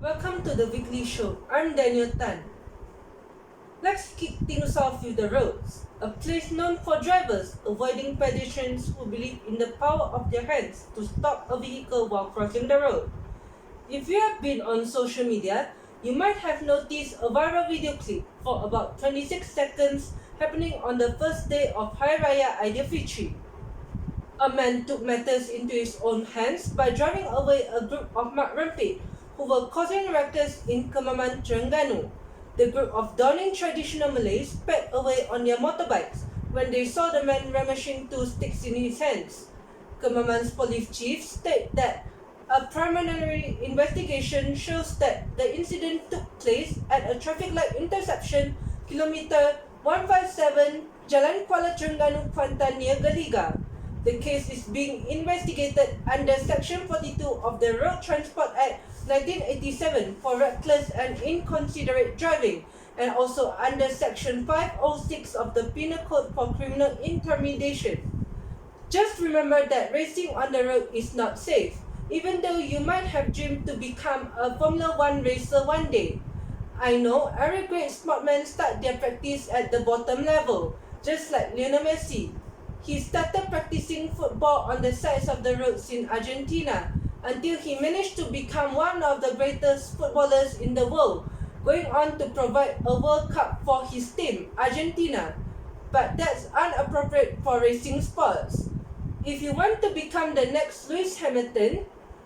Welcome to the weekly show. I'm Daniel Tan. Let's kick things off with the roads, a place known for drivers avoiding pedestrians who believe in the power of their hands to stop a vehicle while crossing the road. If you have been on social media, you might have noticed a viral video clip for about 26 seconds happening on the first day of Hari Raya Aidilfitri. A man took matters into his own hands by driving away a group of rempit who were causing ruckus in Kemaman, Terengganu. The group of donning traditional Malays sped away on their motorbikes when they saw the man rummaging two sticks in his hands. Kemaman's police chief stated that a preliminary investigation shows that the incident took place at a traffic light intersection, kilometer 157, Jalan Kuala Terengganu, Kuantan near Galiga. The case is being investigated under Section 42 of the Road Transport Act 1987 for reckless and inconsiderate driving, and also under Section 506 of the Penal Code for criminal intimidation. Just remember that racing on the road is not safe, even though you might have dreamed to become a Formula 1 racer one day. I know every great sportsman starts their practice at the bottom level, just like Lionel Messi. He started practicing football on the sides of the roads in Argentina until he managed to become one of the greatest footballers in the world, going on to provide a World Cup for his team, Argentina. But that's inappropriate for racing sports. If you want to become the next Lewis Hamilton,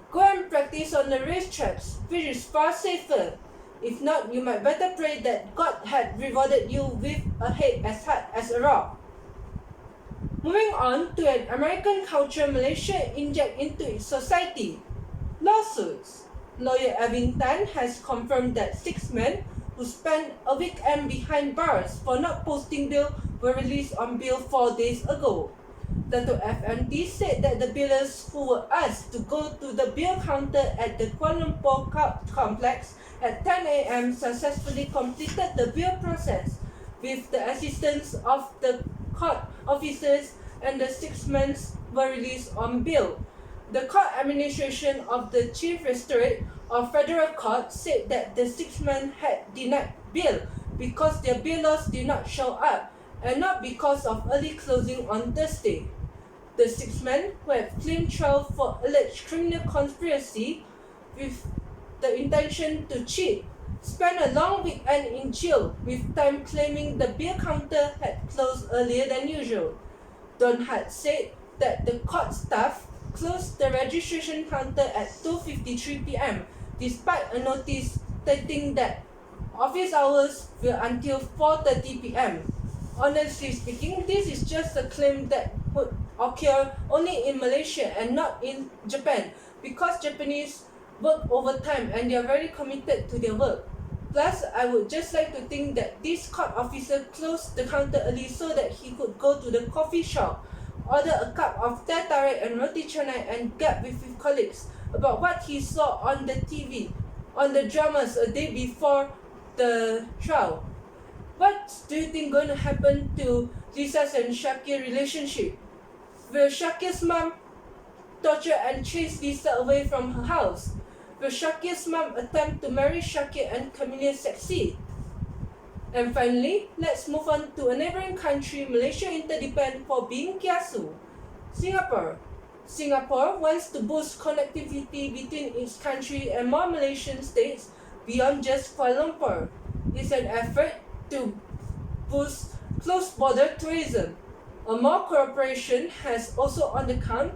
go and practice on the racetracks, which is far safer. If not, you might better pray that God had rewarded you with a head as hard as a rock. Moving on to an American culture Malaysia inject into its society. Lawsuits. Lawyer Evin Tan has confirmed that 6 men who spent a weekend behind bars for not posting bail were released on bail 4 days ago. Dato' FMT said that the bailers who were asked to go to the bail counter at the Kuala Lumpur complex at 10 a.m. successfully completed the bail process with the assistance of the court officers, and the 6 men were released on bail. The court administration of the Chief Magistrate of Federal Court said that the 6 men had denied bail because their bailors did not show up, and not because of early closing on Thursday. The 6 men, who have claimed trial for alleged criminal conspiracy with the intention to cheat, spent a long weekend in jail, with Time claiming the bail counter had closed earlier than usual. Don had said that the court staff closed the registration counter at 2:53 p.m. despite a notice stating that office hours were until 4:30 p.m. Honestly speaking, this is just a claim that would occur only in Malaysia and not in Japan, because Japanese work overtime and they are very committed to their work. Plus, I would just like to think that this court officer closed the counter early so that he could go to the coffee shop, order a cup of teh tarik and roti canai, and gab with his colleagues about what he saw on the TV, on the dramas a day before the trial. What do you think going to happen to Lisa's and Shakir relationship? Will Shakir's mom torture and chase Lisa away from her house? Will Shakir's mom attempt to marry Shakir and Camilla succeed? And finally, let's move on to a neighboring country Malaysia interdepend for being kiasu, Singapore. Singapore wants to boost connectivity between its country and more Malaysian states beyond just Kuala Lumpur. It's an effort to boost close-border tourism. A more cooperation has also on the come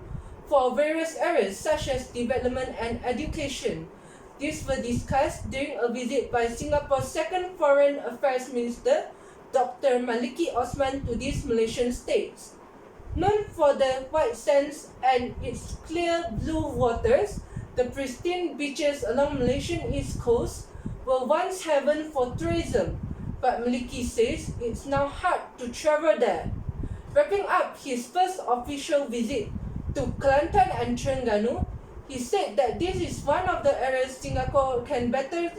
for various areas such as development and education. These were discussed during a visit by Singapore's second Foreign Affairs Minister, Dr. Maliki Osman, to these Malaysian states. Known for the white sands and its clear blue waters, the pristine beaches along Malaysian east coast were once heaven for tourism, but Maliki says it's now hard to travel there. Wrapping up his first official visit to Kelantan and Terengganu, he said that this is one of the areas Singapore can better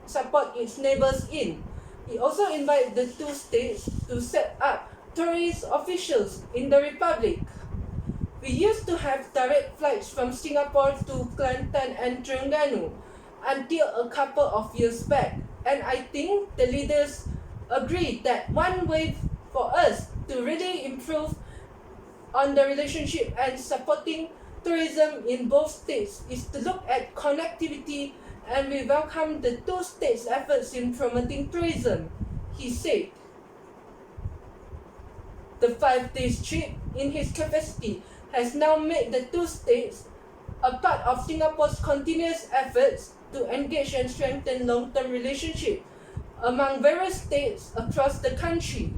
support its neighbours in. He also invited the two states to set up tourist officials in the Republic. We used to have direct flights from Singapore to Kelantan and Terengganu. until a couple of years back. And I think the leaders agreed that one way for us to really improve on the relationship and supporting tourism in both states is to look at connectivity, and we welcome the two states' efforts in promoting tourism, he said. The 5-day trip in his capacity has now made the two states a part of Singapore's continuous efforts to engage and strengthen long-term relationships among various states across the country.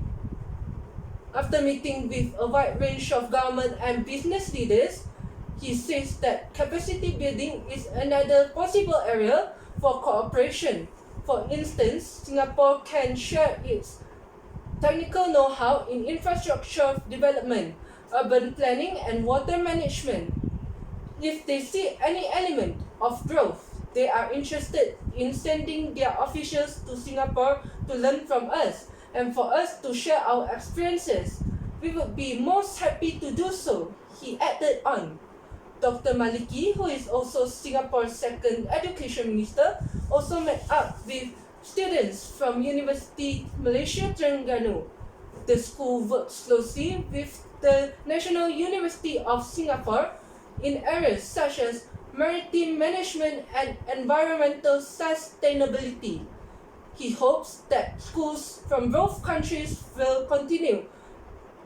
After meeting with a wide range of government and business leaders, he says that capacity building is another possible area for cooperation. For instance, Singapore can share its technical know-how in infrastructure development, urban planning, and water management. If they see any element of growth, they are interested in sending their officials to Singapore to learn from us and for us to share our experiences. We would be most happy to do so, he added on. Dr. Maliki, who is also Singapore's second education minister, also met up with students from University Malaysia Terengganu. The school works closely with the National University of Singapore in areas such as maritime management and environmental sustainability. He hopes that schools from both countries will continue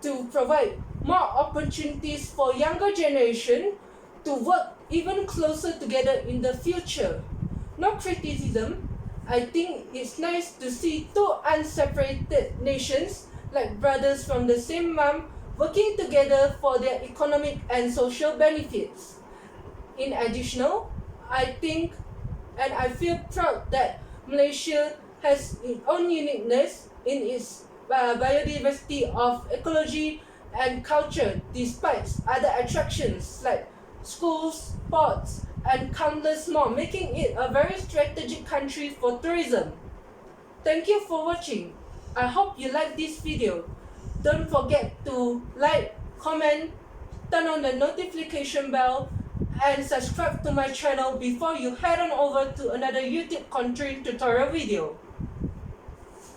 to provide more opportunities for younger generation to work even closer together in the future. No criticism. I think it's nice to see two unseparated nations like brothers from the same mom working together for their economic and social benefits. In addition, I think and I feel proud that Malaysia has its own uniqueness in its biodiversity of ecology and culture, despite other attractions like schools, ports, and countless more, making it a very strategic country for tourism. Thank you for watching. I hope you like this video. Don't forget to like, comment, turn on the notification bell, and subscribe to my channel before you head on over to another YouTube content tutorial video.